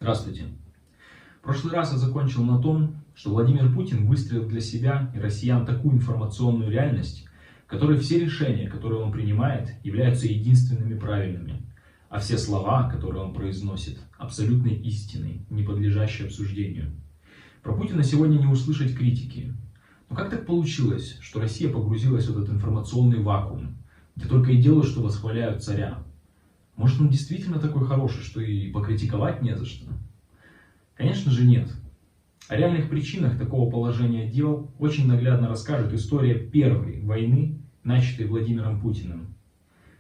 Здравствуйте. В прошлый раз я закончил на том, что Владимир Путин выстроил для себя и россиян такую информационную реальность, в которой все решения, которые он принимает, являются единственными правильными, а все слова, которые он произносит, абсолютной истиной, не подлежащей обсуждению. Про Путина сегодня не услышать критики. Но как так получилось, что Россия погрузилась в этот информационный вакуум, где только и делают, что восхваляют царя? Может, он действительно такой хороший, что и покритиковать не за что? Конечно же нет. О реальных причинах такого положения дел очень наглядно расскажет история первой войны, начатой Владимиром Путиным.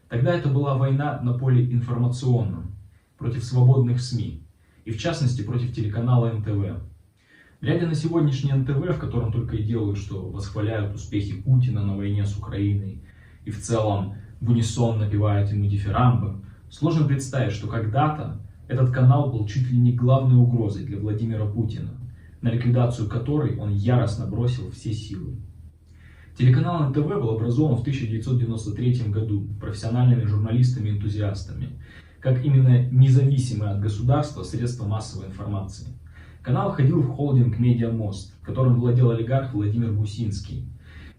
Тогда это была война на поле информационном, против свободных СМИ, и в частности против телеканала НТВ. Глядя на сегодняшний НТВ, в котором только и делают, что восхваляют успехи Путина на войне с Украиной, и в целом в унисон напевают ему дифирамбы, сложно представить, что когда-то этот канал был чуть ли не главной угрозой для Владимира Путина, на ликвидацию которой он яростно бросил все силы. Телеканал НТВ был образован в 1993 году профессиональными журналистами-энтузиастами, как именно независимое от государства средство массовой информации. Канал входил в холдинг «Медиамост», которым владел олигарх Владимир Гусинский.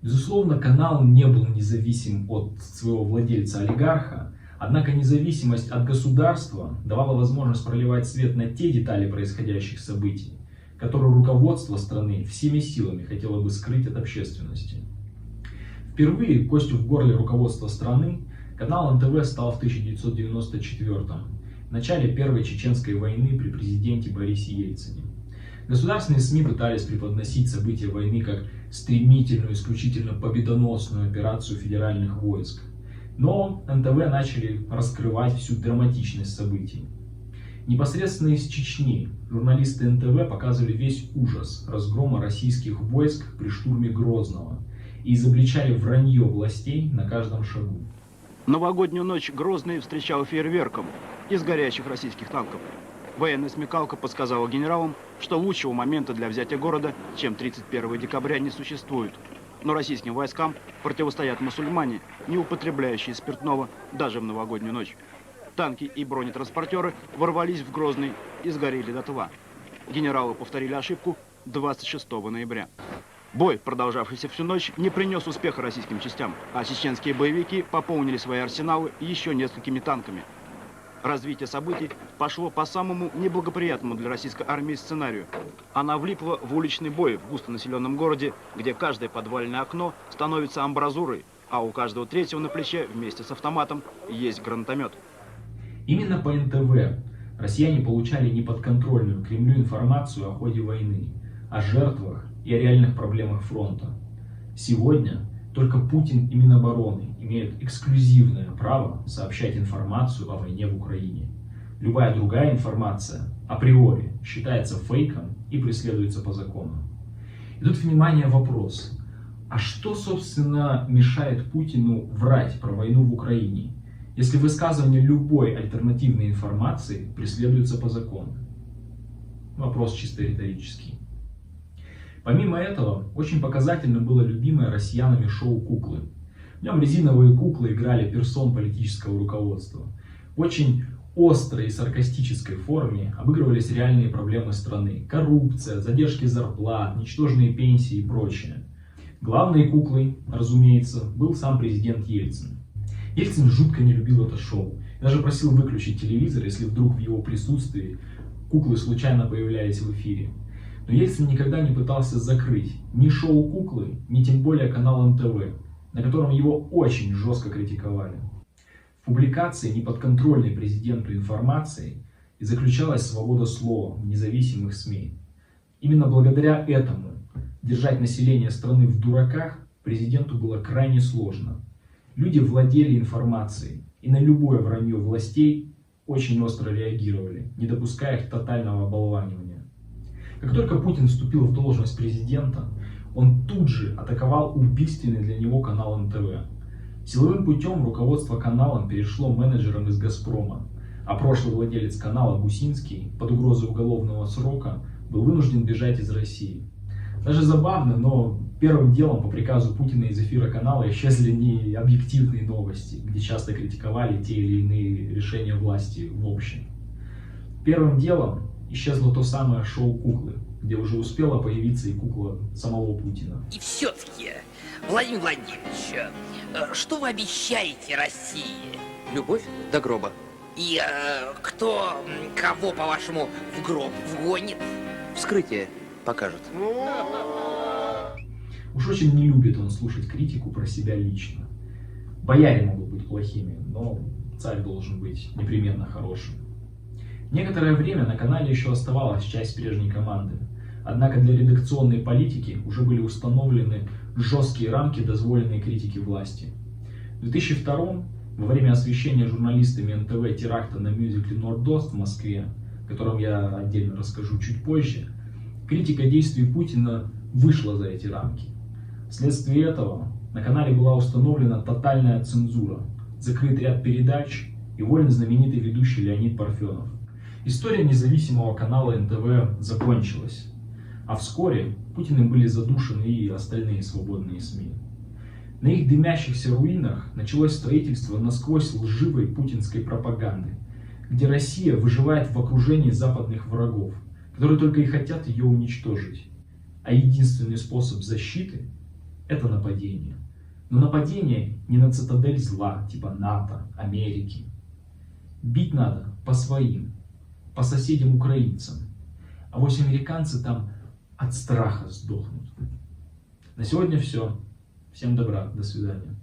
Безусловно, канал не был независим от своего владельца-олигарха, однако независимость от государства давала возможность проливать свет на те детали происходящих событий, которые руководство страны всеми силами хотело бы скрыть от общественности. Впервые костью в горле руководства страны канал НТВ стал в 1994-м, в начале Первой Чеченской войны при президенте Борисе Ельцине. Государственные СМИ пытались преподносить события войны как стремительную, исключительно победоносную операцию федеральных войск. Но НТВ начали раскрывать всю драматичность событий. Непосредственно из Чечни журналисты НТВ показывали весь ужас разгрома российских войск при штурме Грозного и изобличали вранье властей на каждом шагу. Новогоднюю ночь Грозный встречал фейерверком из горящих российских танков. Военная смекалка подсказала генералам, что лучшего момента для взятия города, чем 31 декабря, не существует. Но российским войскам противостоят мусульмане, не употребляющие спиртного даже в новогоднюю ночь. Танки и бронетранспортеры ворвались в Грозный и сгорели дотла. Генералы повторили ошибку 26 ноября. Бой, продолжавшийся всю ночь, не принес успеха российским частям, а чеченские боевики пополнили свои арсеналы еще несколькими танками. Развитие событий пошло по самому неблагоприятному для российской армии сценарию. Она влипла в уличный бой в густонаселенном городе, где каждое подвальное окно становится амбразурой, а у каждого третьего на плече вместе с автоматом есть гранатомет. Именно по НТВ россияне получали неподконтрольную Кремлю информацию о ходе войны, о жертвах и о реальных проблемах фронта. Сегодня только Путин и Минобороны имеют эксклюзивное право сообщать информацию о войне в Украине. Любая другая информация априори считается фейком и преследуется по закону. И тут, внимание, вопрос. А что, собственно, мешает Путину врать про войну в Украине, если высказывание любой альтернативной информации преследуется по закону? Вопрос чисто риторический. Помимо этого, очень показательно было любимое россиянами шоу «Куклы». В нем резиновые куклы играли персон политического руководства. В очень острой и саркастической форме обыгрывались реальные проблемы страны. Коррупция, задержки зарплат, ничтожные пенсии и прочее. Главной куклой, разумеется, был сам президент Ельцин. Ельцин жутко не любил это шоу. Даже просил выключить телевизор, если вдруг в его присутствии куклы случайно появлялись в эфире. Но Ельцин никогда не пытался закрыть ни шоу «Куклы», ни тем более канал НТВ, на котором его очень жестко критиковали. В публикации неподконтрольной президенту информации и заключалась свобода слова в независимых СМИ. Именно благодаря этому держать население страны в дураках президенту было крайне сложно. Люди владели информацией и на любое вранье властей очень остро реагировали, не допуская их тотального оболванивания. Как только Путин вступил в должность президента, он тут же атаковал убийственный для него канал НТВ. Силовым путем руководство каналом перешло менеджерам из «Газпрома», а прошлый владелец канала Гусинский под угрозой уголовного срока был вынужден бежать из России. Даже забавно, но первым делом по приказу Путина из эфира канала исчезли не объективные новости, где часто критиковали те или иные решения власти в общем. Первым делом исчезло то самое шоу «Куклы», где уже успела появиться и кукла самого Путина. И все-таки, Владимир Владимирович, что вы обещаете России? Любовь до гроба. И кто кого, по-вашему, в гроб вгонит? Вскрытие покажет. Уж очень не любит он слушать критику про себя лично. Бояре могут быть плохими, но царь должен быть непременно хорошим. Некоторое время на канале еще оставалась часть прежней команды. Однако для редакционной политики уже были установлены жесткие рамки дозволенной критики власти. В 2002 во время освещения журналистами НТВ теракта на мюзикле «Нордост» в Москве, о котором я отдельно расскажу чуть позже, критика действий Путина вышла за эти рамки. Вследствие этого на канале была установлена тотальная цензура, закрыт ряд передач и уволен знаменитый ведущий Леонид Парфенов. История независимого канала НТВ закончилась, а вскоре Путиным были задушены и остальные свободные СМИ. На их дымящихся руинах началось строительство насквозь лживой путинской пропаганды, где Россия выживает в окружении западных врагов, которые только и хотят ее уничтожить. А единственный способ защиты – это нападение. Но нападение не на цитадель зла, типа НАТО, Америки. Бить надо по своим, по соседям-украинцам. А вось американцы там от страха сдохнут. На сегодня все. Всем добра, до свидания.